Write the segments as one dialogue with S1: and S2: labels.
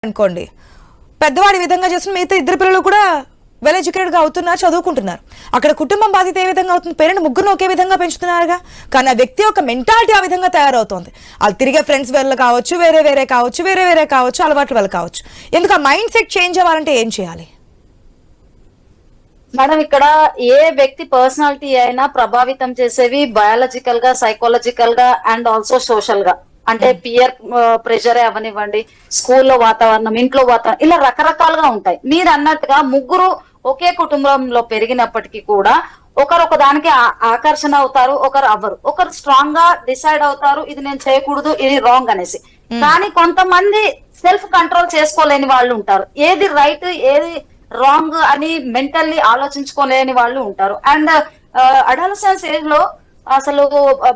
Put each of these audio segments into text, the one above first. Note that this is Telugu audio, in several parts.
S1: అనుకోండి, పెద్దవాడి విధంగా చేస్తున్న మిగతా ఇద్దరు పిల్లలు కూడా వెల్ ఎడ్యుకేటెడ్ గా అవుతున్నారు, చదువుకుంటున్నారు. అక్కడ కుటుంబం బాధ్యత ఏ విధంగా అవుతుంది? పేరెంట్ ముగ్గురు ఒకే విధంగా పెంచుతున్నారుగా. కానీ ఆ వ్యక్తి యొక్క మెంటాలిటీ ఆ విధంగా తయారవుతోంది. వాళ్ళు తిరిగే ఫ్రెండ్స్ వల్ల కావచ్చు, వేరే కావచ్చు, అలవాట్ల వల్ల కావచ్చు. ఎందుకు ఆ మైండ్ సెట్ చేంజ్ అవ్వాలంటే ఏం చేయాలి
S2: మేడం? ఇక్కడ ఏ వ్యక్తి పర్సనాలిటీ అయినా ప్రభావితం చేసేవి బయాలజికల్ గా, సైకాలజికల్ గా అండ్ ఆల్సో సోషల్ గా. అంటే పియర్ ప్రెషరే అవనివ్వండి, స్కూల్లో వాతావరణం, ఇంట్లో వాతావరణం, ఇలా రకరకాలుగా ఉంటాయి. మీరు అన్నట్టుగా ముగ్గురు ఒకే కుటుంబంలో పెరిగినప్పటికీ కూడా ఒకరు ఒక దానికి ఆకర్షణ అవుతారు, ఒకరు అవ్వరు. ఒకరు స్ట్రాంగ్ గా డిసైడ్ అవుతారు, ఇది నేను చేయకూడదు, ఇది రాంగ్ అనేసి. కానీ కొంతమంది సెల్ఫ్ కంట్రోల్ చేసుకోలేని వాళ్ళు ఉంటారు. ఏది రైట్, ఏది రాంగ్ అని మెంటల్లీ ఆలోచించుకోలేని వాళ్ళు ఉంటారు. అండ్ అడాలసెన్స్ ఏజ్ లో అసలు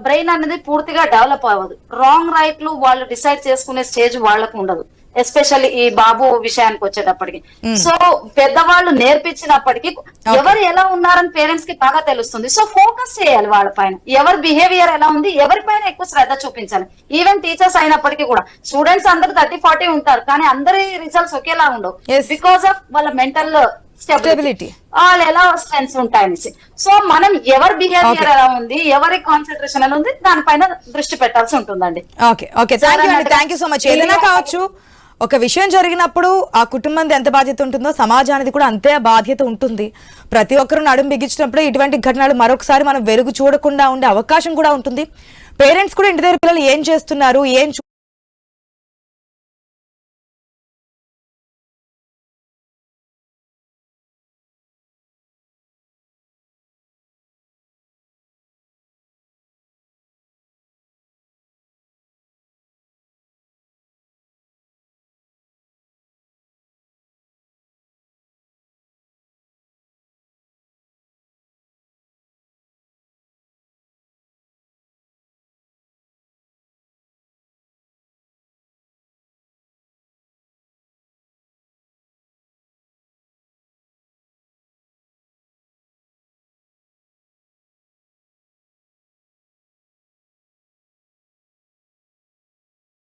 S2: బ్రెయిన్ అనేది పూర్తిగా డెవలప్ అవ్వదు. రాంగ్ రైట్ లు వాళ్ళు డిసైడ్ చేసుకునే స్టేజ్ వాళ్ళకు ఉండదు. ఎస్పెషల్లీ ఈ బాబు విషయానికి వచ్చేటప్పటికి. సో పెద్దవాళ్ళు నేర్పించినప్పటికీ ఎవరు ఎలా ఉన్నారని పేరెంట్స్ కి బాగా తెలుస్తుంది. సో ఫోకస్ చేయాలి వాళ్ళ పైన, ఎవరి బిహేవియర్ ఎలా ఉంది, ఎవరి పైన ఎక్కువ శ్రద్ధ చూపించాలి. ఈవెన్ టీచర్స్ అయినప్పటికీ కూడా స్టూడెంట్స్ అందరూ 30-40 ఉంటారు, కానీ అందరి రిజల్ట్స్ ఒకేలా ఉండవు. బికాస్ ఆఫ్ వాళ్ళ మెంటల్ స్టెబిలిటీ, వాళ్ళు ఎలా స్ట్రెంగ్స్ ఉంటాయనేసి. సో మనం ఎవరి బిహేవియర్ ఎలా ఉంది, ఎవరి కాన్సన్ట్రేషన్ ఎలా ఉంది, దానిపైన దృష్టి పెట్టాల్సి ఉంటుందండి.
S1: Thank you so much. ఏదైనా కావచ్చు, ఒక విషయం జరిగినప్పుడు ఆ కుటుంబంది ఎంత బాధ్యత ఉంటుందో సమాజానికి కూడా అంతే బాధ్యత ఉంటుంది. ప్రతి ఒక్కరు నడుము బిగించినప్పుడు ఇటువంటి ఘటనలు మరొకసారి మనం వెలుగు చూడకుండా ఉండే అవకాశం కూడా ఉంటుంది. పేరెంట్స్ కూడా ఇంటి దగ్గర పిల్లలు ఏం చేస్తున్నారు, ఏం